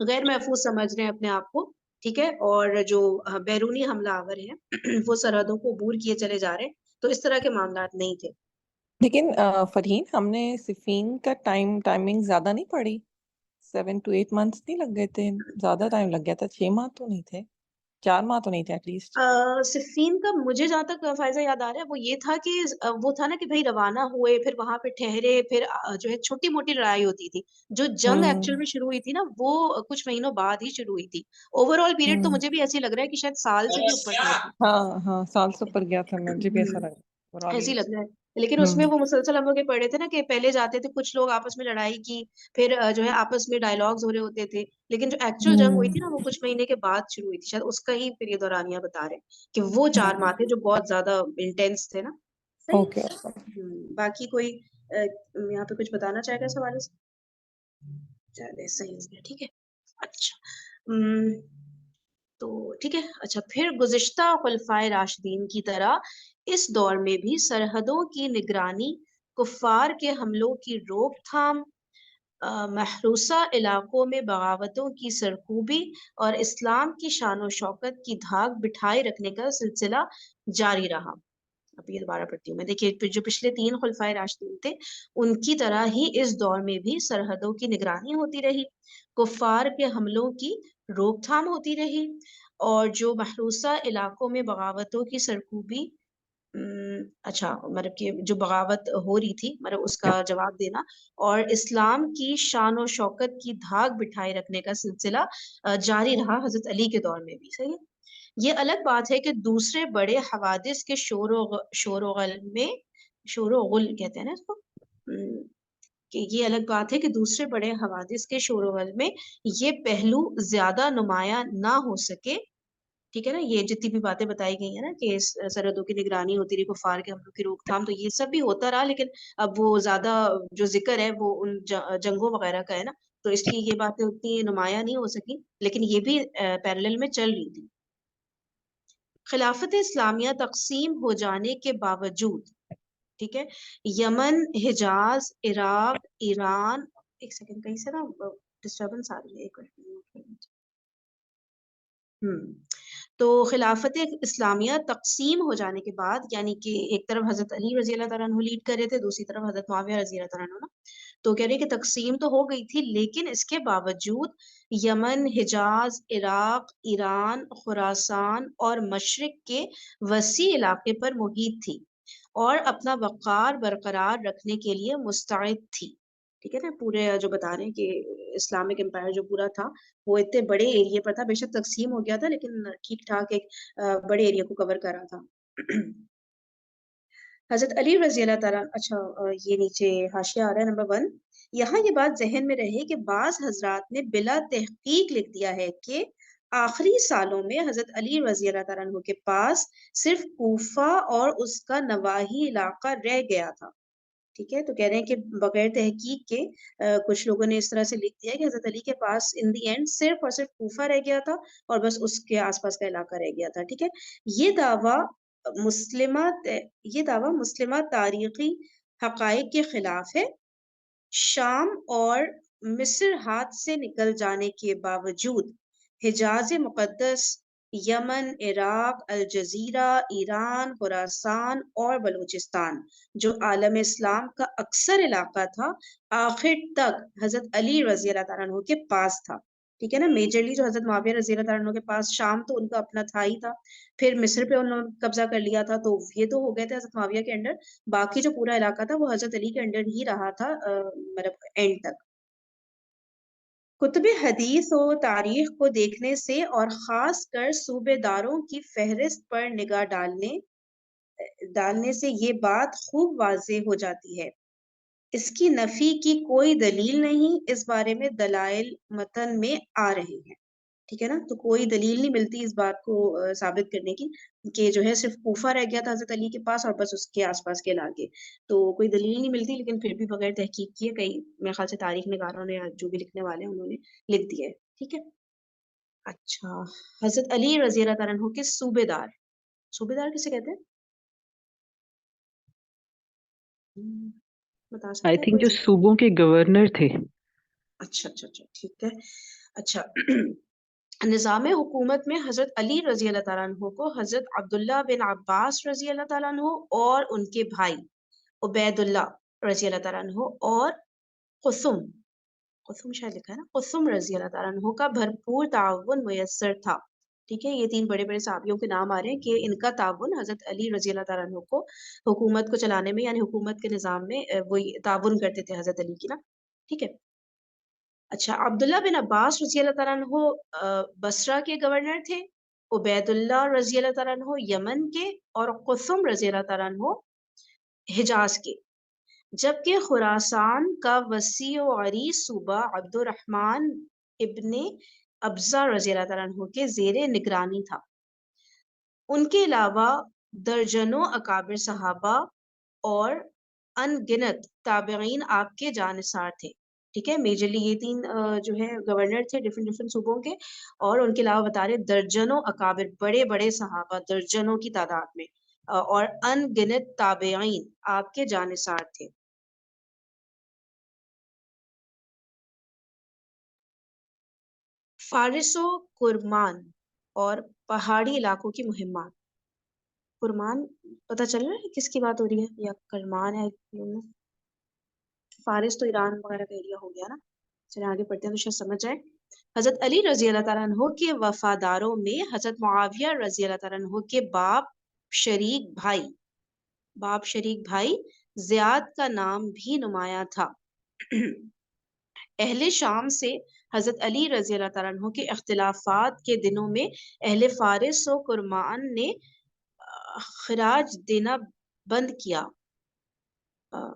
غیر محفوظ سمجھ رہے ہیں اپنے آپ کو، ٹھیک ہے، اور جو بیرونی حملہ آور ہیں وہ سرحدوں کو عبور کیے چلے جا رہے ہیں، تو اس طرح کے معاملات نہیں تھے۔ لیکن فرحین، ہم نے صفین کا ٹائمنگ زیادہ نہیں پڑی، 7 to 8 months نہیں لگ گئے تھے؟ زیادہ ٹائم لگ گیا تھا، 6 ماہ تو نہیں تھے، 4 ماہ تو نہیں تھے ایٹ لیسٹ؟ صفین کا مجھے جہاں تک فائزہ یاد آ رہا ہے وہ یہ تھا کہ وہ تھا نا کہ بھائی روانہ ہوئے، پھر وہاں پہ ٹھہرے، پھر جو ہے چھوٹی موٹی لڑائی ہوتی تھی، جو جنگ ایکچوئل میں شروع ہوئی تھی نا وہ کچھ مہینوں بعد ہی شروع ہوئی تھی۔ اوور آل پیریڈ تو مجھے بھی ایسے لگ رہا ہے کہ شاید سال سے بھی اوپر کا تھا۔ ہاں ہاں، سال سے اوپر گیا تھا، مجھے بھی ایسا ہوں، لگ رہا ایسے ہی ہے۔ لگ رہا ہے، لیکن اس میں وہ مسلسل ہم لوگ یہ پڑھے تھے نا کہ پہلے جاتے تھے کچھ لوگ آپس میں لڑائی کی، پھر جو ہے آپس میں ڈائلگز ہو رہے ہوتے تھے، لیکن جو ایکچوئل جنگ ہوئی تھی نا وہ کچھ مہینے کے بعد شروع ہوئی تھی، شاید اس کا ہی پھر یہ دورانیہ بتا رہے ہیں کہ وہ 4 ماہ تھے جو بہت زیادہ انٹینس تھے نا۔ صحیح اوکے۔ ہے۔ باقی کوئی یہاں پہ کچھ بتانا چاہے گا اس حوالے سے؟ چلے صحیح ہو گیا، ٹھیک ہے۔ اچھا تو ٹھیک ہے، اچھا پھر گزشتہ خلفائے راشدین کی طرح اس دور میں بھی سرحدوں کی نگرانی، کفار کے حملوں کی روک تھام، محروسہ علاقوں میں بغاوتوں کی سرکوبی اور اسلام کی شان و شوکت کی دھاک بٹھائے رکھنے کا سلسلہ جاری رہا۔ اب یہ دوبارہ پڑھتی ہوں میں، دیکھیے جو پچھلے 3 خلفائے راشدین تھے ان کی طرح ہی اس دور میں بھی سرحدوں کی نگرانی ہوتی رہی، کفار کے حملوں کی روک تھام ہوتی رہی، اور جو محروسہ علاقوں میں بغاوتوں کی سرکوبی، اچھا مطلب کہ جو بغاوت ہو رہی تھی مطلب اس کا جواب دینا، اور اسلام کی شان و شوکت کی دھاک بٹھائے رکھنے کا سلسلہ جاری رہا حضرت علی کے دور میں بھی۔ صحیح ہے۔ یہ الگ بات ہے کہ دوسرے بڑے حوادث کے شور و غل میں، شور و غل کہتے ہیں نا اس کو، کہ یہ الگ بات ہے کہ دوسرے بڑے حوادث کے شور و غل میں یہ پہلو زیادہ نمایاں نہ ہو سکے، ٹھیک ہے نا، یہ جتنی بھی باتیں بتائی گئی ہیں نا کہ سرحدوں کی نگرانی ہوتی رہی، کفار کے حملوں کی روک تھام، تو یہ سب بھی ہوتا رہا، لیکن اب وہ زیادہ جو ذکر ہے وہ ان جنگوں وغیرہ کا ہے نا، تو اس لیے یہ باتیں اتنی نمایاں نہیں ہو سکی، لیکن یہ بھی پیرلل میں چل رہی تھی۔ خلافت اسلامیہ تقسیم ہو جانے کے باوجود، ٹھیک ہے، یمن، حجاز، عراق، ایران، ایک سیکنڈ کہیں سے نا ڈسٹربنس آ رہی ہے، ایک منٹ۔ تو خلافت اسلامیہ تقسیم ہو جانے کے بعد، یعنی کہ ایک طرف حضرت علی رضی اللہ تعالیٰ عنہ لیڈ کر رہے تھے، دوسری طرف حضرت معاویہ رضی اللہ تعالیٰ عنہ نا، تو کہہ رہے کہ تقسیم تو ہو گئی تھی لیکن اس کے باوجود یمن، حجاز، عراق، ایران، خراسان اور مشرق کے وسیع علاقے پر محیط تھی اور اپنا وقار برقرار رکھنے کے لیے مستعد تھی، ٹھیک ہے نا، پورے جو بتا رہے ہیں کہ اسلامک امپائر جو پورا تھا وہ اتنے بڑے ایریا پر تھا، بے شک تقسیم ہو گیا تھا لیکن ٹھیک ٹھاک ایک بڑے ایریا کو کور کر رہا تھا۔ حضرت علی رضی اللہ تعالیٰ، اچھا یہ نیچے حاشیہ آ رہا ہے نمبر 1، یہاں یہ بات ذہن میں رہے کہ بعض حضرات نے بلا تحقیق لکھ دیا ہے کہ آخری سالوں میں حضرت علی رضی اللہ تعالیٰ عنہ کے پاس صرف کوفہ اور اس کا نواحی علاقہ رہ گیا تھا، ٹھیک ہے، تو کہہ رہے ہیں کہ بغیر تحقیق کے کچھ لوگوں نے اس طرح سے لکھ دیا کہ حضرت علی کے پاس ان دی اینڈ صرف اور صرف کوفہ رہ گیا تھا اور بس اس کے آس پاس کا علاقہ رہ گیا تھا، ٹھیک ہے۔ یہ دعویٰ مسلمہ یہ دعویٰ مسلمہ تاریخی حقائق کے خلاف ہے۔ شام اور مصر ہاتھ سے نکل جانے کے باوجود حجاز مقدس، یمن، عراق، الجزیرہ، ایران، خراسان اور بلوچستان جو عالم اسلام کا اکثر علاقہ تھا آخر تک حضرت علی رضی اللہ تعالیٰ عنہ کے پاس تھا، ٹھیک ہے نا۔ میجرلی جو حضرت معاویہ رضی اللہ تعالیٰ عنہ کے پاس شام تو ان کا اپنا تھا ہی تھا، پھر مصر پہ انہوں نے قبضہ کر لیا تھا، تو یہ تو ہو گئے تھے حضرت معاویہ کے انڈر، باقی جو پورا علاقہ تھا وہ حضرت علی کے انڈر ہی رہا تھا مطلب اینڈ تک۔ کتب حدیث و تاریخ کو دیکھنے سے اور خاص کر صوبے داروں کی فہرست پر نگاہ ڈالنے سے یہ بات خوب واضح ہو جاتی ہے، اس کی نفی کی کوئی دلیل نہیں، اس بارے میں دلائل متن میں آ رہے ہیں، ٹھیک ہے نا، تو کوئی دلیل نہیں ملتی اس بات کو ثابت کرنے کی کہ جو ہے صرف کوفہ رہ گیا تھا حضرت علی کے پاس اور بس اس کے آس پاس کے علاقے، تو کوئی دلیل نہیں ملتی، لیکن پھر بھی بغیر تحقیق کیے کئی میرے خیال سے تاریخ نگاروں نے جو بھی لکھنے والے ہیں انہوں نے لکھ دیا ہے، ٹھیک ہے۔ اچھا، حضرت علی رضی اللہ تعالیٰ عنہ کے صوبے دار، صوبے دار کسے کہتے ہیں؟ بتا آئی سکتے ہیں تھنک کوئی جو سے؟ صوبوں کے گورنر تھے، اچھا اچھا اچھا ٹھیک ہے. اچھا نظام حکومت میں حضرت علی رضی اللہ تعالیٰ عنہ کو حضرت عبداللہ بن عباس رضی اللہ تعالیٰ عنہ اور ان کے بھائی عبید اللہ رضی اللہ تعالیٰ عنہ اور قسم قسم شاید لکھا ہے نا قسم رضی اللہ تعالیٰ عنہ کا بھرپور تعاون میسر تھا. ٹھیک ہے, یہ 3 بڑے بڑے صحابیوں کے نام آ رہے ہیں کہ ان کا تعاون حضرت علی رضی اللہ تعالیٰ عنہ کو حکومت کو چلانے میں یعنی حکومت کے نظام میں وہی تعاون کرتے تھے حضرت علی کی نا. ٹھیک ہے. اچھا عبداللہ بن عباس رضی اللہ تعالیٰ عنہ بصرہ کے گورنر تھے, عبید اللہ رضی اللہ تعالیٰ عنہ یمن کے, اور قسم رضی اللہ تعالیٰ عنہ حجاز کے. جبکہ خراسان کا وسیع و عریض صوبہ عبد الرحمن ابن ابزہ رضی اللہ تعالیٰ عنہ کے زیر نگرانی تھا. ان کے علاوہ درجنوں اکابر صحابہ اور ان گنت تابعین آپ کے جانثار تھے. ٹھیک ہے, میجرلی یہ 3 جو ہے گورنر تھے ڈفرینٹ صوبوں کے, اور ان کے علاوہ بتا رہے درجنوں اکابر بڑے بڑے صحابہ درجنوں کی تعداد میں اور ان گنت تابعین آپ کے جانثار تھے. فارس و کرمان اور پہاڑی علاقوں کی مہمات. کرمان پتہ چل رہا ہے کس کی بات ہو رہی ہے یا کرمان ہے؟ فارس تو ایران وغیرہ کا ایریا ہو گیا نا. چلیں آگے پڑھتے ہیں تو شاید سمجھ جائے. حضرت علی رضی اللہ تعالیٰ عنہ کے وفاداروں میں حضرت معاویہ رضی اللہ تعالیٰ عنہ کے باپ شریک بھائی زیاد کا نام بھی نمایاں تھا. اہل شام سے حضرت علی رضی اللہ تعالیٰ عنہ کے اختلافات کے دنوں میں اہل فارس و کرمان نے خراج دینا بند کیا.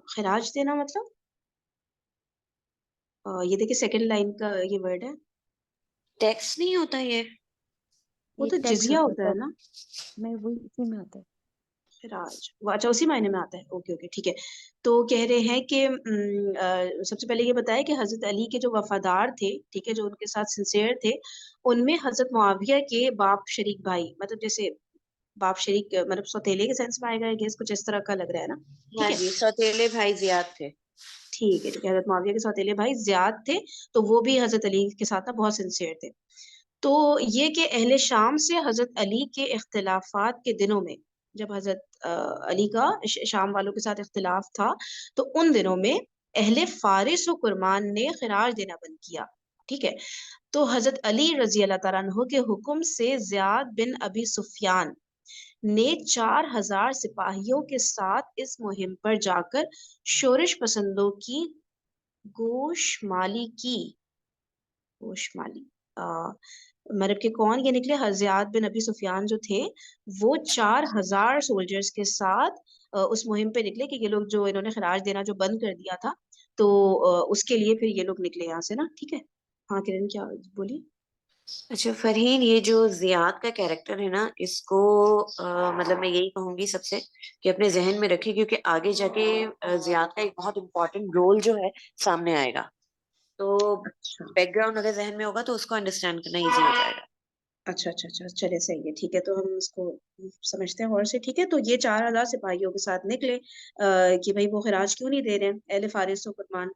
خراج دینا مطلب یہ دیکھیں سیکنڈ لائن کا یہ ورڈ ہے, ٹیکس نہیں ہوتا یہ وہ تو جزیہ ہوتا ہے نا. میں وہی اسی میں آتا ہے خراج, وہ اچھا اسی معنی میں آتا ہے. اوکے اوکے ٹھیک ہے. تو کہہ رہے ہیں کہ سب سے پہلے یہ بتایا کہ حضرت علی کے جو وفادار تھے, ٹھیک ہے, جو ان کے ساتھ سنسیئر تھے, ان میں حضرت معاویہ کے باپ شریک بھائی, مطلب جیسے باپ شریک مطلب سوتیلے کے سینس میں آئے گا, گیس کچھ اس طرح کا لگ رہا ہے نا. ہاں جی, سوتیلے بھائی زیاد تھے. ٹھیک ہے ٹھیک ہے, حضرت معاویہ کے سوتیلے بھائی زیاد تھے, تو وہ بھی حضرت علی کے ساتھ بہت سنسیئر تھے. تو یہ کہ اہل شام سے حضرت علی کے اختلافات کے دنوں میں, جب حضرت علی کا شام والوں کے ساتھ اختلاف تھا, تو ان دنوں میں اہل فارس و کرمان نے خراج دینا بند کیا. ٹھیک ہے. تو حضرت علی رضی اللہ تعالیٰ عنہ کے حکم سے زیاد بن ابی سفیان نے 4000 سپاہیوں کے ساتھ اس مہم پر جا کر شورش پسندوں کی گوشمالی کی. گوشمالی مطلب کہ کون یہ نکلے, زیاد بن ابی سفیان جو تھے وہ 4000 سولجرز کے ساتھ اس مہم پہ نکلے کہ یہ لوگ جو انہوں نے خراج دینا جو بند کر دیا تھا, تو اس کے لیے پھر یہ لوگ نکلے یہاں سے نا. ٹھیک ہے. ہاں کرن کیا بولی؟ اچھا فرحین, یہ جو زیاد کا کیریکٹر ہے نا, اس کو مطلب میں یہی کہوں گی سب سے کہ اپنے ذہن میں رکھیں, کیونکہ آگے جا کے زیاد کا ایک بہت امپورٹنٹ رول جو ہے سامنے آئے گا. تو اچھا بیک گراؤنڈ اگر ذہن میں ہوگا تو اس کو انڈرسٹینڈ کرنا ایزی ہو جائے گا. اچھا اچھا اچھا چلے صحیح ہے. ٹھیک ہے, تو ہم اس کو سمجھتے ہیں اور سے. ٹھیک ہے, تو یہ 4000 سپاہیوں کے ساتھ نکلے کہ بھائی وہ خراج کیوں نہیں دے رہے ہیں اہل فارس و کرمان.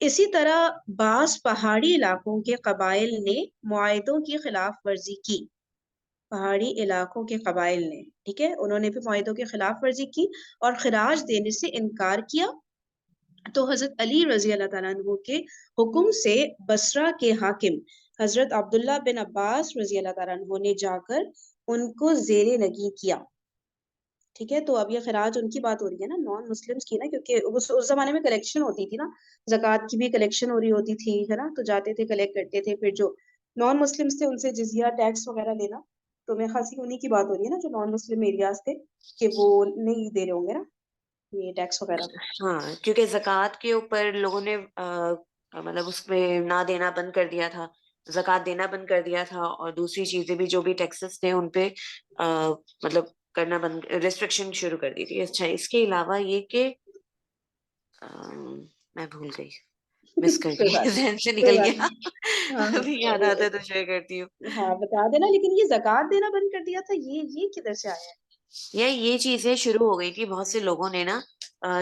اسی طرح بعض پہاڑی علاقوں کے قبائل نے معاہدوں کی خلاف ورزی کی. پہاڑی علاقوں کے قبائل نے, ٹھیک ہے, انہوں نے بھی معاہدوں کی خلاف ورزی کی اور خراج دینے سے انکار کیا. تو حضرت علی رضی اللہ تعالیٰ عنہ کے حکم سے بصرہ کے حاکم حضرت عبداللہ بن عباس رضی اللہ تعالیٰ عنہ نے جا کر ان کو زیر نگی کیا. ٹھیک ہے, تو اب یہ خراج ان کی بات ہو رہی ہے نا, نان مسلمس کی نا, کیونکہ اس زمانے میں کلیکشن ہوتی تھی نا, زکوٰۃ کی بھی کلیکشن ہو رہی ہوتی تھی ہے نا, تو جاتے تھے کلیکٹ کرتے تھے. پھر جو نان مسلمس تھے ان سے جزیہ ٹیکس وغیرہ لینا, تو میں خاصی انہیں کی بات ہو رہی ہے نا جو نان مسلم ایریاز تھے, کہ وہ نہیں دے رہے ہوں گے نا یہ ٹیکس وغیرہ. ہاں, کیونکہ زکوٰۃ کے اوپر لوگوں نے مطلب اس میں نہ دینا بند کر دیا تھا, زکوٰۃ دینا بند کر دیا تھا, اور دوسری چیزیں بھی جو بھی ٹیکسز تھے ان پہ مطلب کرنا بند, ریسٹرکشن شروع کر دی تھی. اچھا, اس کے علاوہ یہ کہ میں بھول گئی, مس کر کوئی گئی, بات ذہن سے کوئی نکل بات گیا. نہیں. ہاں ابھی یاد آتا ہے تو شیئر کرتی ہوں. ہاں بتا دینا. لیکن یہ زکوٰۃ دینا بند کر دیا تھا, یہ کدھر سے آیا ہے؟ یہ چیزیں شروع ہو گئی تھی, بہت سے لوگوں نے نا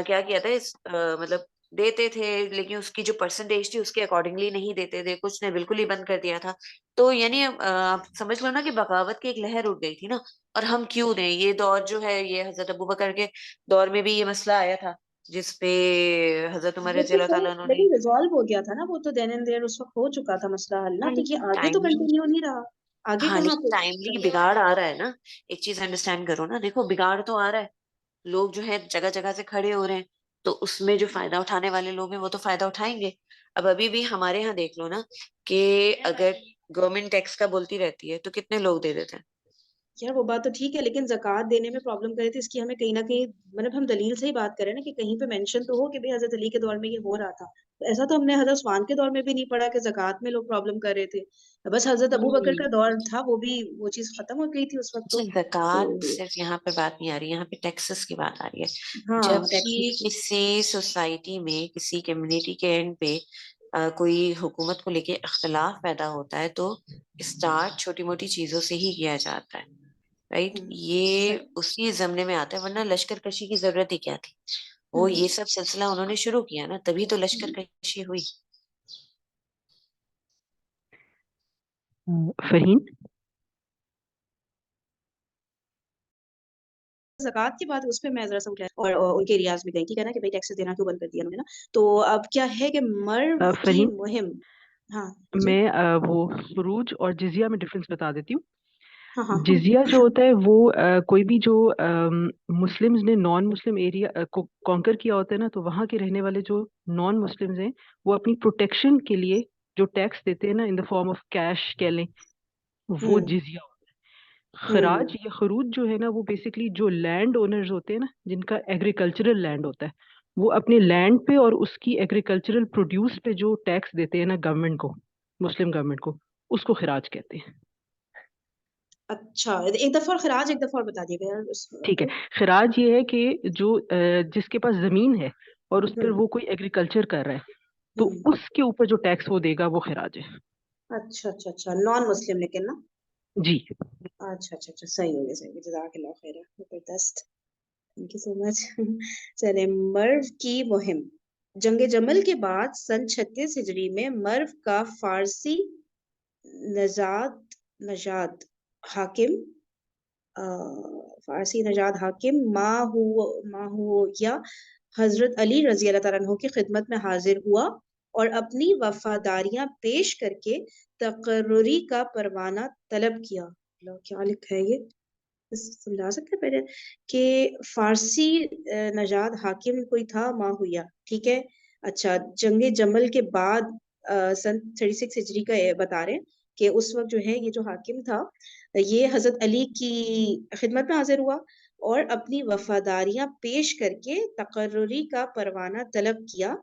کیا کیا تھا, اس مطلب دیتے تھے لیکن اس کی جو پرسنٹیج تھی اس کے اکارڈنگلی نہیں دیتے تھے, کچھ نے بالکل ہی بند کر دیا تھا. تو یعنی آپ سمجھ لو نا کہ بغاوت کی ایک لہر اٹھ گئی تھی نا. اور ہم کیوں دیں, یہ دور جو ہے یہ حضرت ابوبکر کے دور میں بھی یہ مسئلہ آیا تھا جس پہ حضرت عمر رضی اللہ تعالیٰ عنہ نے, لیکن ریزالو ہو گیا تھا نا وہ تو, دین اینڈ دیر اس وقت ہو چکا تھا مسئلہ حل نا, لیکن لیکن آگے تو ٹائملی, کنٹینیو نہیں رہا, آگے ہاں کہاں لیکن پہ ٹائملی بگاڑ آ رہا ہے نا. ایک چیز انڈرسٹینڈ کرو نا, دیکھو بگاڑ تو آ رہا ہے, لوگ جو ہے جگہ جگہ سے کھڑے ہو رہے ہیں, تو اس میں جو فائدہ اٹھانے والے لوگ ہیں وہ تو فائدہ اٹھائیں گے. اب ابھی بھی ہمارے یہاں دیکھ لو نا کہ اگر گورنمنٹ ٹیکس کا بولتی رہتی ہے تو کتنے لوگ دے دیتے ہیں. یار وہ بات تو ٹھیک ہے, لیکن زکوٰۃ دینے میں پرابلم کرے تھے اس کی ہمیں کہیں نہ کہیں, مطلب ہم دلیل سے ہی بات کریں نا کہ کہیں پہ مینشن تو ہو کہ بھائی حضرت علی کے دور میں یہ ہو رہا تھا. تو ایسا تو ہم نے حضرت عثمان کے دور میں بھی نہیں پڑھا کہ زکوٰۃ میں لوگ پرابلم کر رہے تھے. بس حضرت ابو بکر کا دور تھا, وہ بھی وہ چیز ختم ہو گئی تھی اس وقت. زکوٰۃ تو صرف یہاں پہ بات نہیں آ رہی, یہاں پہ ٹیکسز کی بات آ رہی ہے. ہاں جب بھی ٹیکس, کسی سوسائٹی میں کسی کمیونٹی کے اینڈ پہ کوئی حکومت کو لے کے اختلاف پیدا ہوتا ہے تو اسٹارٹ چھوٹی موٹی چیزوں سے ہی کیا جاتا ہے, رائٹ. یہ اسی زمانے میں آتا ہے, ورنہ لشکر کشی کی ضرورت ہی کیا تھی. وہ یہ سب سلسلہ انہوں نے شروع کیا نا, تبھی تو لشکر کشی ہوئی. فہیم, زکوٰۃ کی بات اس پہ میں ذرا سا اٹھا, اور ان کے ایریاز میں گئی تھی کہنا کہ بھائی ٹیکس دینا کیوں بند کر دیا انہوں نے نا. تو اب کیا ہے کہ مرو کی فہیم مہم, ہاں جی, میں وہ خروج اور جزیہ میں ڈفرنس بتا دیتی ہوں. ہاں ہاں جزیہ جو ہوتا ہے وہ کوئی بھی جو مسلمز نے نان مسلم ایریا کو کانکر کیا ہوتا ہے نا, تو وہاں کے رہنے والے جو نان مسلمز ہیں وہ اپنی پروٹیکشن کے لیے جو ٹیکس دیتے ہیں نا ان دا فارم آف کیش کہہ لیں, وہ جزیہ ہوتا ہے. خراج یا خروج جو ہے نا وہ بیسکلی جو لینڈ اونرز ہوتے ہیں نا, جن کا ایگریکلچرل لینڈ ہوتا ہے, وہ اپنے لینڈ پہ اور اس کی ایگریکلچرل پروڈیوس پہ جو ٹیکس دیتے ہیں نا گورنمنٹ کو, مسلم گورنمنٹ کو, اس کو خراج کہتے ہیں. اچھا, ایک دفعہ خراج ایک دفعہ اور بتا دیے گا. ٹھیک ہے, خراج یہ ہے کہ جو جس کے پاس زمین ہے اور اس پر وہ کوئی ایگریکلچر کر رہا ہے, تو اس کے اوپر جو ٹیکس وہ دے گا وہ خراج ہے. اچھا اچھا اچھا, نان مسلم لیکن نا, جی اچھا اچھا اچھا, صحیح ہو گیا, صحیح ہو گیا, جزاک اللہ خیر, زبردست, تھینک یو سو مچ. چلے, مرو کی مہم. جنگ جمل کے بعد سن 36 ہجری میں مرو کا فارسی نژاد حاکم ماہویہ حضرت علی رضی اللہ تعالیٰ عنہ کی خدمت میں حاضر ہوا اور اپنی وفاداریاں پیش کر کے تقرری کا پروانہ طلب کیا. کیا لکھا ہے یہ, سمجھا سکتے پہلے کہ فارسی نژاد حاکم کوئی تھا ماہویہ, ٹھیک ہے. اچھا, جنگ جمل کے بعد سن 36 ہجری کا بتا رہے ہیں کہ اس وقت جو ہے یہ جو حاکم تھا یہ حضرت علی کی خدمت میں حاضر ہوا اور اپنی وفاداریاں پیش کر کے تقرری کا پروانہ طلب کیا.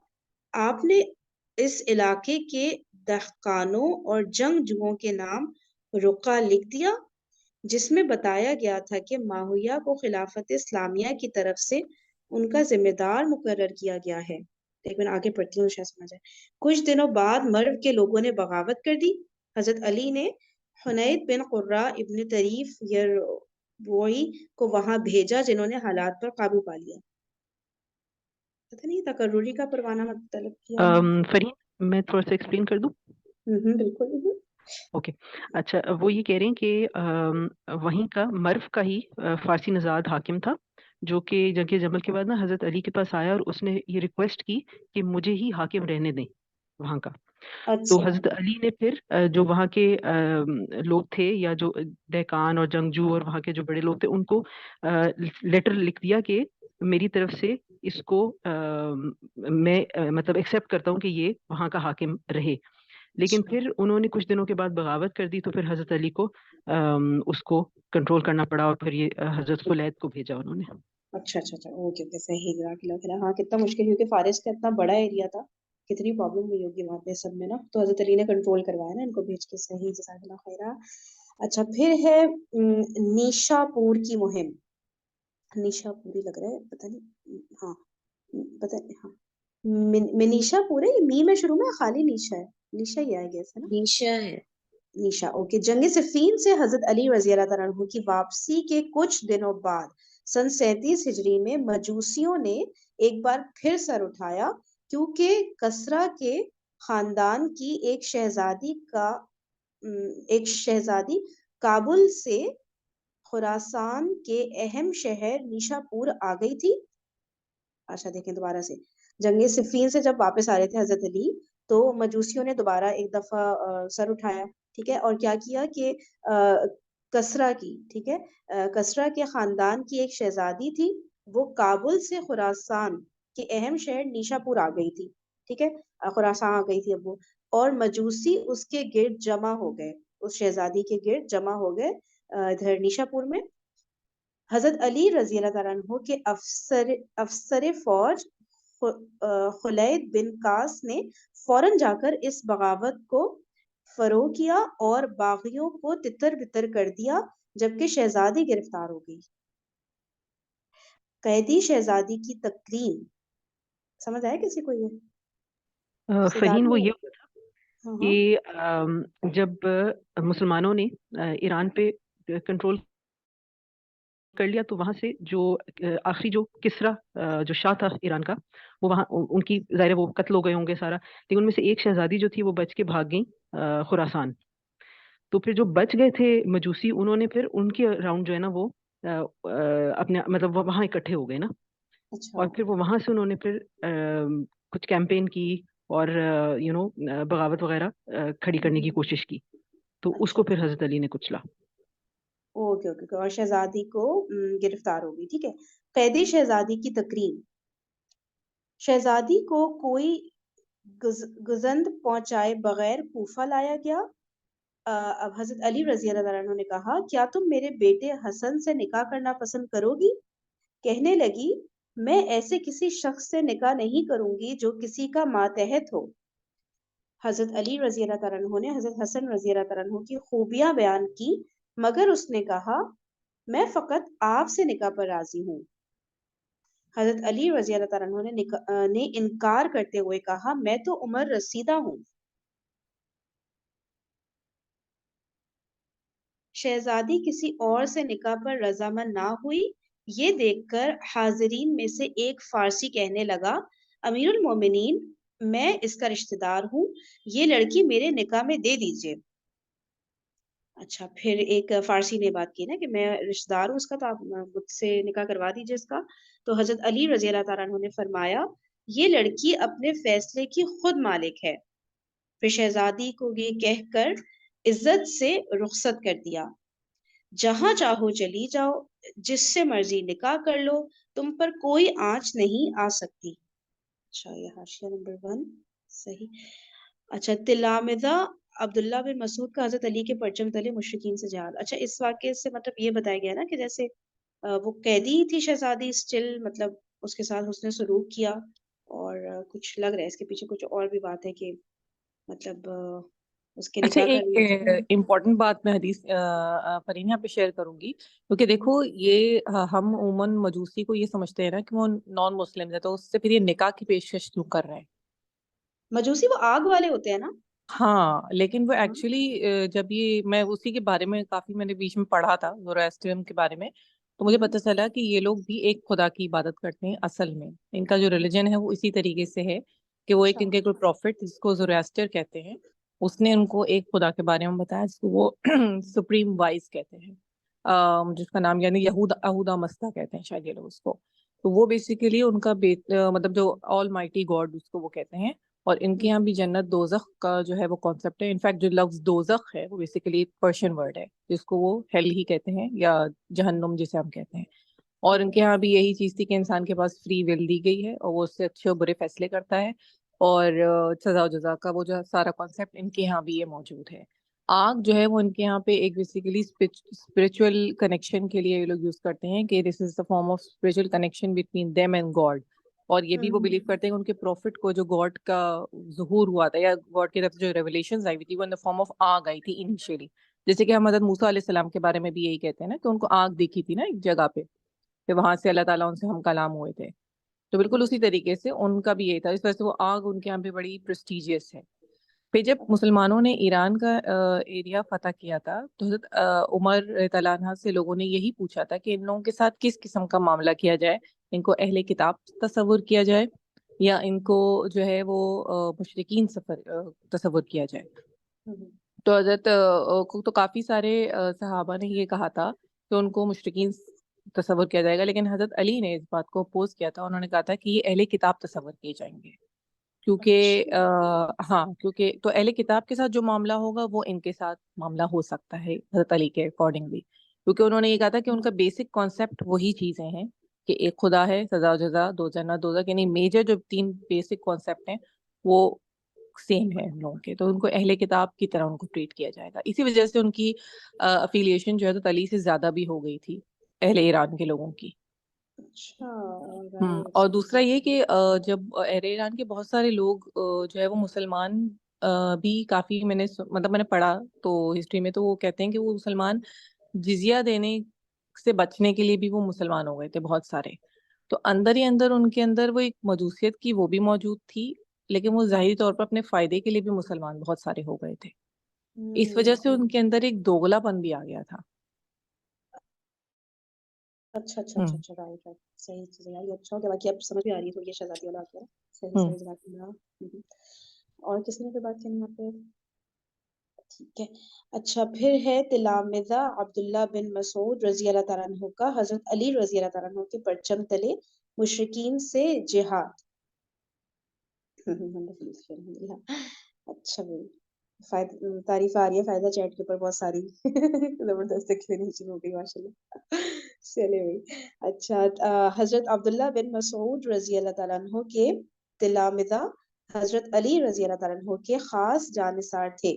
آپ نے اس علاقے کے دہقانوں اور جنگجوؤں کے نام رقعہ لکھ دیا, جس میں بتایا گیا تھا کہ ماہویہ کو خلافت اسلامیہ کی طرف سے ان کا ذمہ دار مقرر کیا گیا ہے. ایک منٹ آگے پڑھتی ہوں, شاید سمجھ آئے. کچھ دنوں بعد مرو کے لوگوں نے بغاوت کر دی. حضرت علی نے حنید بن قرہ ابن طریف یروی کو وہاں بھیجا, جنہوں نے حالات پر قابو پا لیا. پتہ نہیں تقرری کا پروانہ طلب کیا. فرین, میں تھوڑا سا ایکسپلین کر دوں. بالکل. اوکے, اچھا, وہ یہ کہہ رہے ہیں کہ وہیں کا مرو کا ہی فارسی نژاد حاکم تھا جو کہ جنگ جمل کے بعد نا حضرت علی کے پاس آیا اور اس نے یہ ریکویسٹ کی کہ مجھے ہی حاکم رہنے دیں وہاں کا. تو اچھا حضرت علی نے پھر جو وہاں کے لوگ تھے یا جو دہقان اور جنگجو اور وہاں کے جو بڑے لوگ تھے ان کو لیٹر لکھ دیا کہ میری طرف سے اس کو میں مطلب ایکسیپٹ کرتا ہوں کہ یہ وہاں کا حاکم رہے. لیکن پھر انہوں نے کچھ دنوں کے بعد بغاوت کر دی, تو پھر حضرت علی کو اس کو کنٹرول کرنا پڑا اور پھر یہ حضرت خلید کو بھیجا انہوں نے. اچھا اچھا اچھا, اوکے اوکے, صحیح, جزاک اللہ خیر. ہاں, کتنا مشکل, کیونکہ فارس کا اتنا بڑا ایریا تھا, کتنی پرابلم ہوئی ہوگی وہاں پہ سب میں نا, تو حضرت علی نے کنٹرول کروایا نا ان کو بھیج کے. صحیح, جزاک اللہ خیر. اچھا, پھر ہے نیشا پور کی مہم. نیشا پوری لگ رہا ہے, پتہ نہیں, ہاں پتہ نہیں, ہاں منیشا پور ہے, یہ می میں شروع میں خالی نیشا ہے, نیشا ہی آئے گیا نا, نیشا ہے. نیشا, اوکے. جنگ صفین سے حضرت علی رضی اللہ تعالیٰ عنہ کی واپسی کے کچھ دنوں بعد سن 37 ہجری میں مجوسیوں نے ایک بار پھر سر اٹھایا کیونکہ کسریٰ کے خاندان کی ایک شہزادی کابل سے خراسان کے اہم شہر نیشاپور آ گئی تھی. اچھا دیکھیں دوبارہ سے، جنگ صفین سے جب واپس آ رہے تھے حضرت علی تو مجوسیوں نے دوبارہ ایک دفعہ سر اٹھایا، ٹھیک ہے، اور کیا کیا کہ کسریٰ کی، ٹھیک ہے، کسریٰ کے خاندان کی ایک شہزادی تھی، وہ کابل سے خراسان کے اہم شہر نیشاپور آ گئی تھی، ٹھیک ہے، خراسان آ گئی تھی اب وہ، اور مجوسی اس کے گرد جمع ہو گئے، اس شہزادی کے گرد جمع ہو گئے ادھر نیشاپور میں. حضرت علی رضی اللہ تعالیٰ عنہ کے افسر فوج خلید بن قاس نے فوراً جا کر اس بغاوت کو فروغ کیا اور باغیوں کو تتر بتر کر دیا، جبکہ شہزادی گرفتار ہو گئی. قیدی شہزادی کی تکریم سمجھ آیا کسی کو؟ یہ فہین وہ سیداری؟ یہ ہاں ہاں کہ جب مسلمانوں نے ایران پہ کنٹرول کر لیا تو وہاں سے جو آخری جو کسریٰ جو شاہ تھا ایران کا، وہ وہاں ان کی ظاہر ہے وہ قتل ہو گئے ہوں گے سارا، لیکن ان میں سے ایک شہزادی جو تھی وہ بچ کے بھاگ گئی خراسان. تو پھر جو بچ گئے تھے مجوسی، انہوں نے پھر ان کے راؤنڈ جو ہے نا وہ اپنے مطلب وہاں اکٹھے ہو گئے نا، اچھا اور پھر وہ وہاں سے انہوں نے پھر کچھ کیمپین کی اور بغاوت وغیرہ کھڑی کرنے کی کوشش کی، تو اس اچھا کو پھر حضرت علی نے کچلا. اوکے اوکے، اور شہزادی کو گرفتار ہو گئی، ٹھیک ہے. قیدی شہزادی کی تکریم، شہزادی کو کوئی گزند پہنچائے بغیر کوفہ لایا گیا. اب حضرت علی رضی اللہ عنہ نے کہا کیا تم میرے بیٹے حسن سے نکاح کرنا پسند کرو گی؟ کہنے لگی میں ایسے کسی شخص سے نکاح نہیں کروں گی جو کسی کا ماتحت ہو. حضرت علی رضی اللہ تعالیٰ عنہ نے حضرت حسن رضی اللہ تعالیٰ عنہ کی خوبیاں بیان کی، مگر اس نے کہا میں فقط آپ سے نکاح پر راضی ہوں. حضرت علی رضی اللہ تعالیٰ عنہ نے انکار کرتے ہوئے کہا میں تو عمر رسیدہ ہوں. شہزادی کسی اور سے نکاح پر رضامند نہ ہوئی، یہ دیکھ کر حاضرین میں سے ایک فارسی کہنے لگا امیر المومنین میں اس کا رشتہ دار ہوں، یہ لڑکی میرے نکاح میں دے دیجیے. اچھا پھر ایک فارسی نے بات کی نا کہ میں رشتہ دار ہوں اس کا، تو آپ مجھ سے نکاح کروا دیجیے اس کا. تو حضرت علی رضی اللہ تعالیٰ عنہ نے فرمایا یہ لڑکی اپنے فیصلے کی خود مالک ہے. پھر شہزادی کو یہ کہہ کر عزت سے رخصت کر دیا، جہاں چاہو چلی جاؤ، جس سے مرضی نکاح کر لو، تم پر کوئی آنچ نہیں آ سکتی. اچھا یہ حاشیہ نمبر 1 صحیح. اچھا تلامذہ عبداللہ بن مسعود کا حضرت علی کے پرچم تلے مشرکین سے جہاد. اچھا اس واقعے سے مطلب یہ بتایا گیا نا کہ جیسے وہ قیدی تھی شہزادی، اسٹل مطلب اس کے ساتھ اس نے سلوک کیا، اور کچھ لگ رہا ہے اس کے پیچھے کچھ اور بھی بات ہے کہ مطلب اس کے اچھا نکاح ایک کرنا. امپورٹنٹ بات میں حدیث فرین یہاں پہ شیئر کروں گی، کیونکہ دیکھو یہ ہم عموماً مجوسی کو یہ سمجھتے ہیں نا کہ وہ نان مسلم ہے، تو اس سے پھر یہ نکاح کی پیشکش کیوں کر رہے ہیں؟ مجوسی وہ آگ والے ہوتے ہیں نا. ہاں لیکن وہ ایکچولی جب یہ میں اسی کے بارے میں کافی میں نے بیچ میں پڑھا تھا زوراسترم کے بارے میں، تو مجھے پتہ چلا کہ یہ لوگ بھی ایک خدا کی عبادت کرتے ہیں. اصل میں ان کا جو ریلیجن ہے وہ اسی طریقے سے ہے کہ وہ ایک ان کے کوئی پروفٹ جس کو زوراستر کہتے ہیں، اس نے ان کو ایک خدا کے بارے میں بتایا جس کو وہ سپریم وائز کہتے ہیں، جس کا نام یعنی یہودا مستا کہتے ہیں شاید یہ لوگ اس کو. تو وہ بیسیکلی ان کا مطلب جو آل مائٹی گاڈ اس کو وہ کہتے ہیں. اور ان کے یہاں بھی جنت دوزخ کا جو ہے وہ کانسیپٹ ہے. انفیکٹ جو لفظ دوزخ ہے وہ بیسیکلی پرشین ورڈ ہے جس کو وہ ہیل ہی کہتے ہیں یا جہنم جسے ہم کہتے ہیں. اور ان کے یہاں بھی یہی چیز تھی کہ انسان کے پاس فری ول دی گئی ہے اور وہ اس سے اچھے اور برے فیصلے کرتا ہے، اور سزا و جزا کا وہ جو سارا کانسیپٹ ان کے یہاں بھی یہ موجود ہے. آگ جو ہے وہ ان کے یہاں پہ ایک بیسیکلی اسپرچل کنیکشن کے لیے یہ لوگ یوز کرتے ہیں کہ this is the form of spiritual connection between them and God. اور یہ بھی وہ بلیو کرتے ہیں کہ ان کے پروفٹ کو جو گاڈ کا ظہور ہوا تھا یا گاڈ کی طرف سے جو ریولیشنز آئی ہوئی تھی وہ ان دا فارم آف آگ آئی تھی انیشیلی. جیسے کہ ہم حضرت موسیٰ علیہ السلام کے بارے میں بھی یہی کہتے ہیں نا کہ ان کو آگ دیکھی تھی نا ایک جگہ پہ، کہ وہاں سے اللہ تعالیٰ ان سے ہم کلام ہوئے تھے. تو بالکل اسی طریقے سے ان کا بھی یہی تھا، اس وجہ سے وہ آگ ان کے یہاں پہ بڑی پریسٹیجیس ہے. پھر جب مسلمانوں نے ایران کا ایریا فتح کیا تھا تو حضرت عمر رضی اللہ عنہ سے لوگوں نے یہی پوچھا تھا کہ ان لوگوں کے ساتھ کس قسم کا معاملہ کیا جائے، ان کو اہل کتاب تصور کیا جائے یا ان کو جو ہے وہ مشرکین تصور کیا جائے. تو حضرت کو تو کافی سارے صحابہ نے یہ کہا تھا کہ ان کو مشرکین تصور کیا جائے گا، لیکن حضرت علی نے اس بات کو اپوز کیا تھا. انہوں نے کہا تھا کہ یہ اہل کتاب تصور کیے جائیں گے، کیونکہ ہاں کیونکہ تو اہل کتاب کے ساتھ جو معاملہ ہوگا وہ ان کے ساتھ معاملہ ہو سکتا ہے حضرت علی کے اکارڈنگلی، کیونکہ انہوں نے یہ کہا تھا کہ ان کا بیسک کانسیپٹ وہی چیزیں ہیں کہ ایک خدا ہے، سزا و جزا، دو جنت دوزخ، یعنی میجر جو 3 بیسک کانسیپٹ ہیں وہ سیم ہے ان لوگوں کے. تو ان کو اہل کتاب کی طرح ان کو ٹریٹ کیا جائے گا. اسی وجہ سے ان کی افیلیشن جو ہے تو علی سے زیادہ بھی ہو گئی تھی اہل ایران کے لوگوں کی. اچھا اور دوسرا یہ کہ جب اہل ایران کے بہت سارے لوگ جو ہے وہ مسلمان بھی کافی میں نے پڑھا تو ہسٹری میں، تو وہ کہتے ہیں کہ وہ مسلمان جزیہ دینے سے بچنے کے لیے بھی وہ مسلمان ہو گئے تھے بہت سارے. تو اندر ہی اندر ان کے اندر وہ ایک مجوسیت کی وہ بھی موجود تھی، لیکن وہ ظاہری طور پر اپنے فائدے کے لیے بھی مسلمان بہت سارے ہو گئے تھے. اس وجہ سے ان کے اندر ایک دوغلا پن بھی آ گیا تھا. اچھا اچھا اچھا اچھا رائٹ رائٹ صحیح صحیح یار، یہ اچھا ہو گیا. باقی اب سمجھ میں آ رہی ہے تھوڑی شہزادی والا آ گیا. صحیح صحیح جزاک اللہ. اور کس نے کوئی بات کرنی یہاں پہ؟ ٹھیک ہے. اچھا پھر ہے تلامذہ عبداللہ بن مسعود رضی اللہ تعالیٰ عنہ کا حضرت علی رضی اللہ تعالیٰ عنہ کے پرچم تلے مشرکین سے جہاد. اچھا بھائی تعریف آ رہی ہے فائدہ چیٹ کے اوپر بہت ساری زبردست کھیلنی شروع ہو گئی ماشاء اللہ. چلے بھائی. اچھا حضرت عبداللہ بن مسعود رضی اللہ تعالیٰ عنہ کے تلامذہ حضرت علی رضی اللہ تعالیٰ عنہ کے خاص جانثار تھے.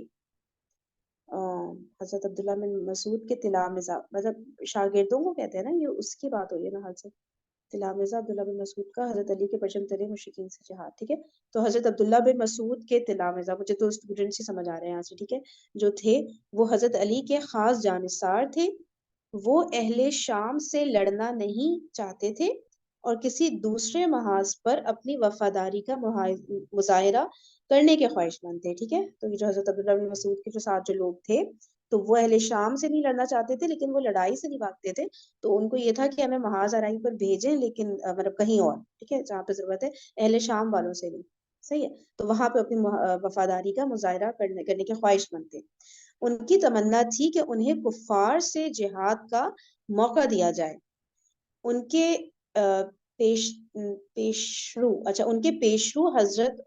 حضرت عبداللہ بن مسعود کے تلامذہ مطلب شاگردوں کو کہتے ہیں نا، یہ اس کی بات ہو رہی ہے نا حال سے. تلامذہ عبداللہ بن مسعود کا حضرت علی کے پرچم تلے مشرکین سے جہاد. ٹھیک ہے. تو حضرت عبداللہ بن مسعود کے تلامذہ، مجھے تو اسٹوڈنٹس ہی سمجھ آ رہے ہیں یہاں سے، ٹھیک ہے، جو تھے وہ حضرت علی کے خاص جانثار تھے. وہ اہل شام سے لڑنا نہیں چاہتے تھے اور کسی دوسرے محاذ پر اپنی وفاداری کا مظاہرہ کرنے کے خواہش مند تھے. ٹھیک ہے. تو یہ جو حضرت عبداللہ بن مسعود کے جو ساتھ جو لوگ تھے تو وہ اہل شام سے نہیں لڑنا چاہتے تھے، لیکن وہ لڑائی سے نہیں بھاگتے تھے. تو ان کو یہ تھا کہ ہمیں محاذ آرائی پر بھیجیں، لیکن مطلب کہیں اور، ٹھیک ہے، جہاں پہ ضرورت ہے، اہل شام والوں سے نہیں. صحیح ہے. تو وہاں پہ اپنی وفاداری کا مظاہرہ کرنے کے خواہش مند تھے. ان کی تمنا تھی کہ انہیں کفار سے جہاد کا موقع دیا جائے. ان کے پیشرو حضرت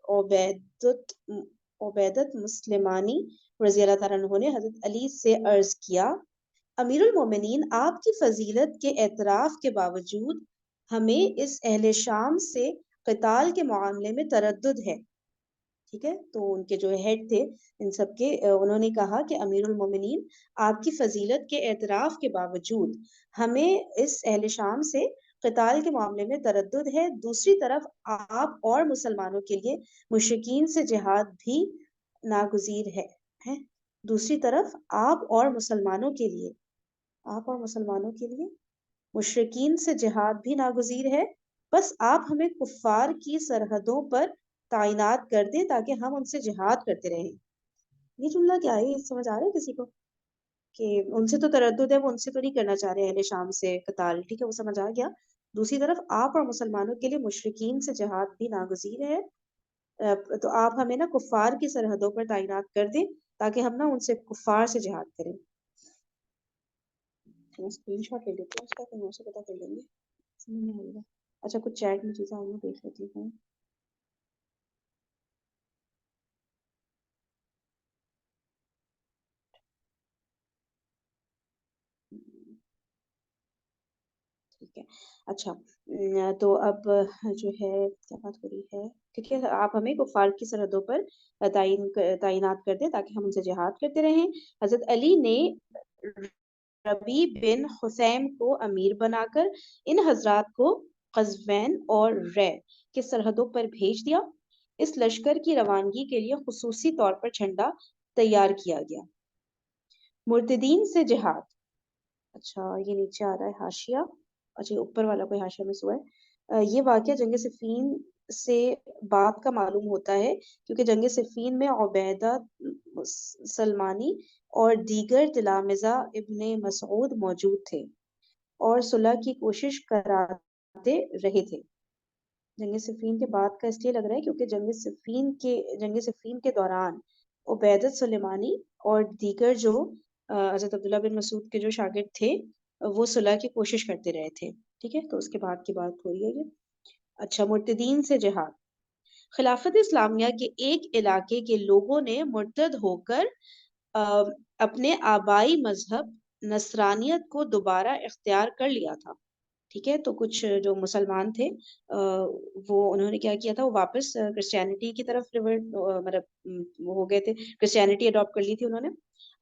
عبیدت مسلمانی رضی اللہ تعالیٰ عنہ نے حضرت علی سے عرض کیا، امیر المومنین، آپ کی فضیلت کے اعتراف کے باوجود ہمیں اس اہل شام سے قتال کے معاملے میں تردد ہے. ٹھیک ہے. تو ان کے جو ہیڈ تھے ان سب کے، انہوں نے کہا کہ امیر المومنین، آپ کی فضیلت کے اعتراف کے باوجود ہمیں اس اہل شام سے قتال کے معاملے میں تردد ہے. دوسری طرف آپ اور مسلمانوں کے لیے مشرکین سے جہاد بھی ناگزیر ہے. دوسری طرف آپ اور مسلمانوں کے لیے مشرکین سے جہاد بھی ناگزیر ہے. بس آپ ہمیں کفار کی سرحدوں پر تعینات کر دیں تاکہ ہم ان سے جہاد کرتے رہیں. یہ جملہ کیا ہے؟ سمجھ آ رہا ہے کسی کو کہ ان سے تو تردد ہے، وہ ان سے تو نہیں کرنا چاہ رہے اہل شام سے قتال. ٹھیک ہے، وہ سمجھ آ گیا. دوسری طرف آپ اور مسلمانوں کے لیے مشرکین سے جہاد بھی ناگزیر ہے. تو آپ ہمیں نا کفار کی سرحدوں پر تعینات کر دیں تاکہ ہم نا ان سے کفار سے جہاد کریں. اسکرین شاٹ لے لیتے ہیں اس کا، پھر ہم سے پتہ کر لیں گے. سمجھ نہیں آئے گا. اچھا کچھ چیٹ میں چیزیں آئی ہیں دیکھ لیتی ہوں. ٹھیک ہے. اچھا تو اب جو ہے کیا بات ہو رہی ہے؟ ٹھیک ہے، آپ ہمیں کفار کی سرحدوں پر تعینات کر دیں تاکہ ہم ان سے جہاد کرتے رہیں. حضرت علی نے ربیع بن حسین کو امیر بنا کر ان حضرات کو قزوین اور ری کی سرحدوں پر بھیج دیا. اس لشکر کی روانگی کے لیے خصوصی طور پر جھنڈا تیار کیا گیا. مرتدین سے جہاد. اچھا یہ نیچے آ رہا ہے حاشیہ. اچھا اوپر والا کوئی حاشیہ میں ہوا ہے. یہ واقعہ جنگ صفین سے بعد کا معلوم ہوتا ہے کیونکہ جنگ صفین میں عبیدہ سلمانی اور دیگر تلامذہ ابن مسعود موجود تھے اور صلح کی کوشش کراتے رہے تھے. جنگ صفین کے بعد کا اس لیے لگ رہا ہے کیونکہ جنگ صفین کے دوران عبیدت سلیمانی اور دیگر جو حضرت عبداللہ بن مسعود کے جو شاگرد تھے وہ صلح کی کوشش کرتے رہے تھے. ٹھیک ہے، تو اس کے بعد کی بات ہو رہی ہے یہ. اچھا، مرتدین سے جہاد. خلافت اسلامیہ کے ایک علاقے کے لوگوں نے مرتد ہو کر اپنے آبائی مذہب نصرانیت کو دوبارہ اختیار کر لیا تھا. ٹھیک ہے، تو کچھ جو مسلمان تھے وہ انہوں نے کیا کیا تھا، وہ واپس کرسچینٹی کی طرف مطلب وہ ہو گئے تھے، کرسچینٹی اڈاپٹ کر لی تھی انہوں نے.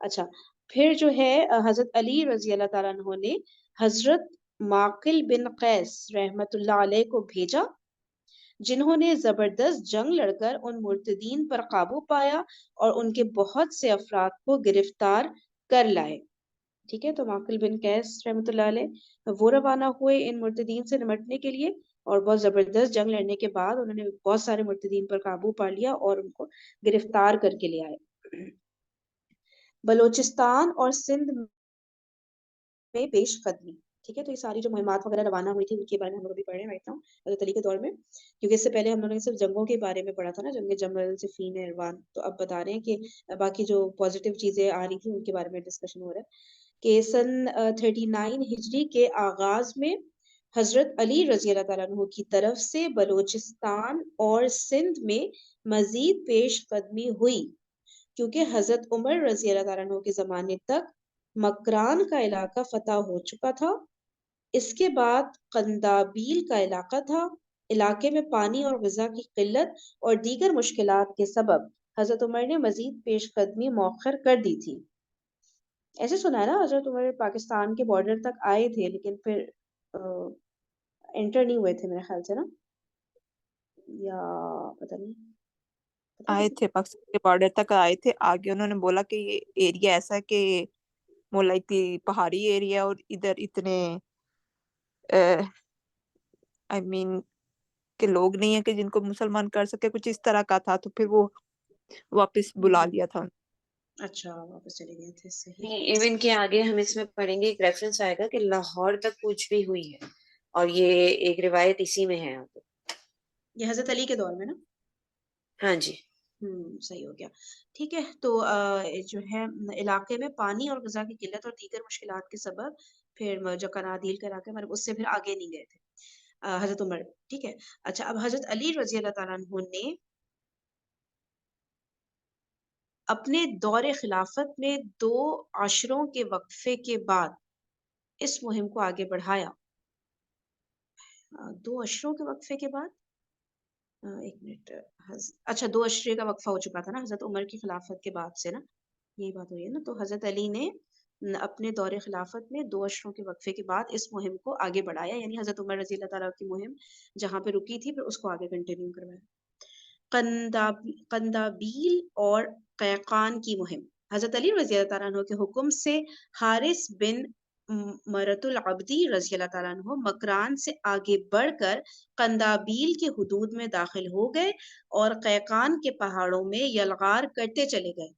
اچھا، پھر جو ہے حضرت علی رضی اللہ تعالیٰ عنہ نے حضرت معقل بن قیس رحمت اللہ علیہ کو بھیجا، جنہوں نے زبردست جنگ لڑ کر ان مرتدین پر قابو پایا اور ان کے بہت سے افراد کو گرفتار کر لائے. ٹھیک ہے، تو معقل بن قیس رحمۃ اللہ علیہ وہ روانہ ہوئے ان مرتدین سے نمٹنے کے لیے، اور بہت زبردست جنگ لڑنے کے بعد انہوں نے بہت سارے مرتدین پر قابو پا لیا اور ان کو گرفتار کر کے لے آئے. بلوچستان اور سندھ میں پیش قدمی. ٹھیک ہے، تو یہ ساری جو مہمات وغیرہ روانہ ہوئی تھی ان کے بارے میں ہم لوگ ابھی پڑھ رہے ہیں رائٹ ناؤ حضرت علی کے دور میں، کیونکہ اس سے پہلے ہم لوگوں نے صرف جنگوں کے بارے میں پڑھا تھا نا، جنگ جمل، صفین، عروان. تو اب بتا رہے ہیں کہ باقی جو پازیٹیو چیزیں آ رہی تھیں ان کے بارے میں ڈسکشن ہو رہا ہے کہ سن 39 ہجری کے آغاز میں حضرت علی رضی اللہ تعالیٰ عنہ کی طرف سے بلوچستان اور سندھ میں مزید پیش قدمی ہوئی، کیونکہ حضرت عمر رضی اللہ تعالیٰ عنہ کے زمانے تک مکران کا علاقہ فتح ہو چکا تھا. اس کے بعد قندابیل کا علاقہ تھا. علاقے میں پانی اور غذا کی قلت اور دیگر مشکلات کے سبب حضرت عمر نے مزید پیش قدمی مؤخر کر دی تھی. ایسے سنا ہے نا، حضرت عمر پاکستان کے بارڈر تک آئے تھے لیکن پھر انٹر نہیں ہوئے تھے میرے خیال سے نا، یا پتہ نہیں. آئے تھے پاکستان کے بارڈر تک آئے تھے. آگے انہوں نے بولا کہ یہ ایریا ایسا ہے کہ وہ لائکلی پہاڑی ایریا اور ادھر اتنے آئی مین کہ لوگ نہیں ہیں کہ جن کو مسلمان کر سکے، کچھ اس طرح کا تھا. تو پھر وہ واپس بلا لیا تھا. اچھا، واپس چلے گئے تھے. صحیح. ایون کے آگے ہم اس میں پڑھیں گے ایک ریفرنس آئے گا کہ لاہور تک کوچ بھی ہوئی ہے، اور یہ ایک روایت اسی میں ہے. یہ حضرت علی کے دور میں نا. ہاں جی. صحیح ہو گیا. ٹھیک ہے، تو جو ہے علاقے میں پانی اور غذا کی قلت اور دیگر مشکلات کے سبب پھر جو قنادیل کا علاقہ مطلب اس سے پھر آگے نہیں گئے تھے حضرت عمر. ٹھیک ہے. اچھا، اب حضرت علی رضی اللہ تعالیٰ عنہ نے اپنے دور خلافت میں 2 عشروں کے وقفے کے بعد اس مہم کو آگے بڑھایا. 2 عشروں کے وقفے کے بعد، ایک منٹ. اچھا، 2 عشرے کا وقفہ ہو چکا تھا نا حضرت عمر کی خلافت کے بعد سے نا، یہی بات ہوئی ہے نا. تو حضرت علی نے اپنے دور خلافت میں 2 عشروں کے وقفے کے بعد اس مہم کو آگے بڑھایا، یعنی حضرت عمر رضی اللہ تعالیٰ کی مہم جہاں پہ رکی تھی پھر اس کو آگے کنٹینیو کروایا. قندابیل اور قیقان کی مہم. حضرت علی رضی اللہ تعالیٰ عنہ کے حکم سے حارث بن مرت العبدی رضی اللہ تعالیٰ عنہ مکران سے آگے بڑھ کر قندابیل کے حدود میں داخل ہو گئے اور قیقان کے پہاڑوں میں یلغار کرتے چلے گئے.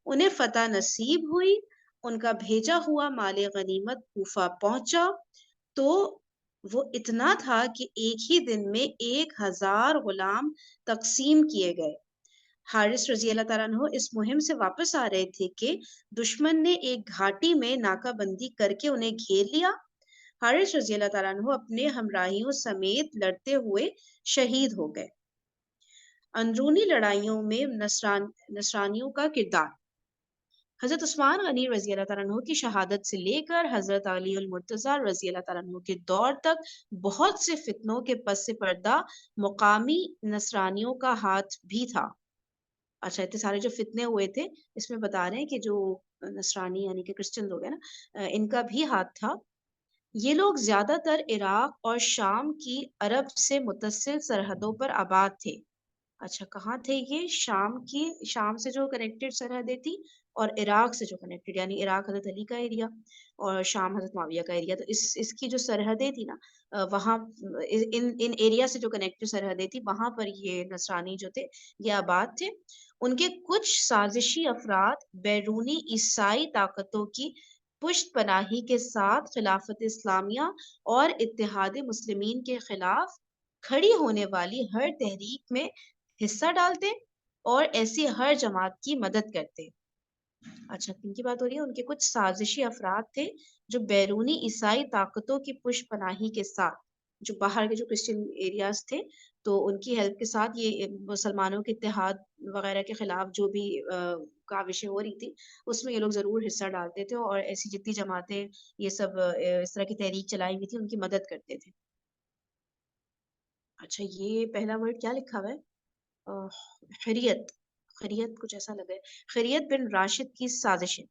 انہیں فتح نصیب ہوئی. ان کا بھیجا ہوا مال غنیمت کوفہ پہنچا تو وہ اتنا تھا کہ ایک ہی دن میں 1000 غلام تقسیم کیے گئے. حارث رضی اللہ تعالیٰ عنہ اس مہم سے واپس آ رہے تھے کہ دشمن نے ایک گھاٹی میں ناکہ بندی کر کے انہیں گھیر لیا. حارث رضی اللہ تعالیٰ عنہ اپنے ہمراہیوں سمیت لڑتے ہوئے شہید ہو گئے. اندرونی لڑائیوں میں نصرانیوں کا کردار. حضرت عثمان غنی رضی اللہ تعالیٰ عنہ کی شہادت سے لے کر حضرت علی المرتضیٰ رضی اللہ تعالیٰ عنہ کے دور تک بہت سے فتنوں کے پس پردہ مقامی نصرانیوں کا ہاتھ بھی تھا. اچھا، اتنے سارے جو فتنے ہوئے تھے اس میں بتا رہے ہیں کہ جو نصرانی یعنی کہ کرسچن لوگ ہیں نا، ان کا بھی ہاتھ تھا. یہ لوگ زیادہ تر عراق اور شام کی عرب سے متصل سرحدوں پر آباد تھے. اچھا، کہاں تھے یہ؟ شام سے جو کنیکٹڈ سرحدیں تھی اور عراق سے جو کنیکٹڈ، یعنی عراق حضرت علی کا ایریا اور شام حضرت معاویہ کا ایریا. تو اس کی جو سرحدیں تھی نا وہاں ان ایریا سے جو کنیکٹڈ سرحدیں تھی وہاں پر یہ نصرانی جو تھے یہ آباد تھے. ان کے کچھ سازشی افراد بیرونی عیسائی طاقتوں کی پشت پناہی کے ساتھ خلافت اسلامیہ اور اتحاد مسلمین کے خلاف کھڑی ہونے والی ہر تحریک میں حصہ ڈالتے اور ایسی ہر جماعت کی مدد کرتے۔ اچھا، کن کی بات ہو رہی ہے؟ ان کے کچھ سازشی افراد تھے جو بیرونی عیسائی طاقتوں کی پشت پناہی کے ساتھ، جو باہر کے جو کرسچن ایریاز تھے، تو ان کی ہیلپ کے ساتھ یہ مسلمانوں کے اتحاد وغیرہ کے خلاف جو بھی کاوشیں ہو رہی تھی اس میں یہ لوگ ضرور حصہ ڈالتے تھے، اور ایسی جتنی جماعتیں یہ سب اس طرح کی تحریک چلائی ہوئی تھی ان کی مدد کرتے تھے۔ اچھا، یہ پہلا ورڈ کیا لکھا ہوا ہے؟ خیریت، خیریت کچھ ایسا لگا ہے، خیریت بن راشد کی سازشیں۔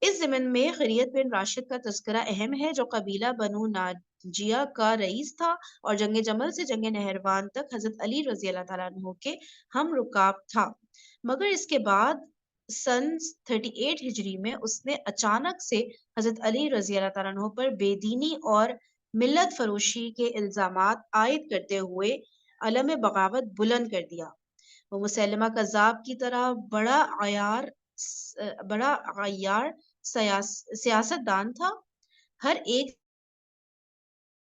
اس ضمن میں خیریت بن راشد کا تذکرہ اہم ہے، جو قبیلہ بنو ناجیہ کا رئیس تھا اور جنگ جمل سے جنگ نہروان تک حضرت علی رضی اللہ تعالیٰ عنہ کے ہم رکاب تھا، مگر اس کے بعد سن 38 ہجری میں اس نے اچانک سے حضرت علی رضی اللہ تعالیٰ عنہ پر بے دینی اور ملت فروشی کے الزامات عائد کرتے ہوئے علم بغاوت بلند کر دیا۔ وہ مسلمہ کذاب کی طرح بڑا عیار سیاست دان تھا، ہر ایک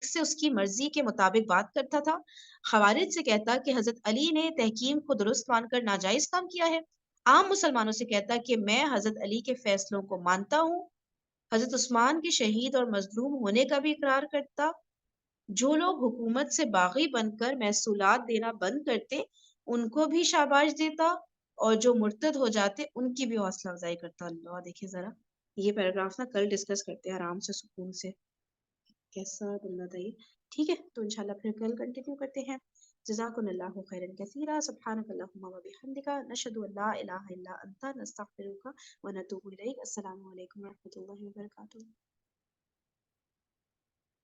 سے اس کی مرضی کے مطابق بات کرتا تھا۔ خوارج سے کہتا کہ حضرت علی نے تحکیم کو درست مان کر ناجائز کام کیا ہے، عام مسلمانوں سے کہتا کہ میں حضرت علی کے فیصلوں کو مانتا ہوں، حضرت عثمان کے شہید اور مظلوم ہونے کا بھی اقرار کرتا، جو لوگ حکومت سے باغی بن کر محصولات دینا بند کرتے ان کو بھی شاباش دیتا، اور جو مرتد ہو جاتے ان کی بھی حوصلہ افزائی کرتا۔ اللہ، دیکھیں ذرا یہ پیراگراف نا کل ڈسکس کرتے ہیں آرام سے سکون سے، کیسا بندہ تھا یہ۔ ٹھیک ہے، تو انشاءاللہ پھر کل کنٹینیو کرتے ہیں۔ جزاکم اللہ خیرا کثیرا، سبحانک اللہم و بحمدک، نشہد ان لا الہ الا انت، نستغفرک و نتوب الیک۔ السلام علیکم و رحمۃ اللہ وبرکاتہ۔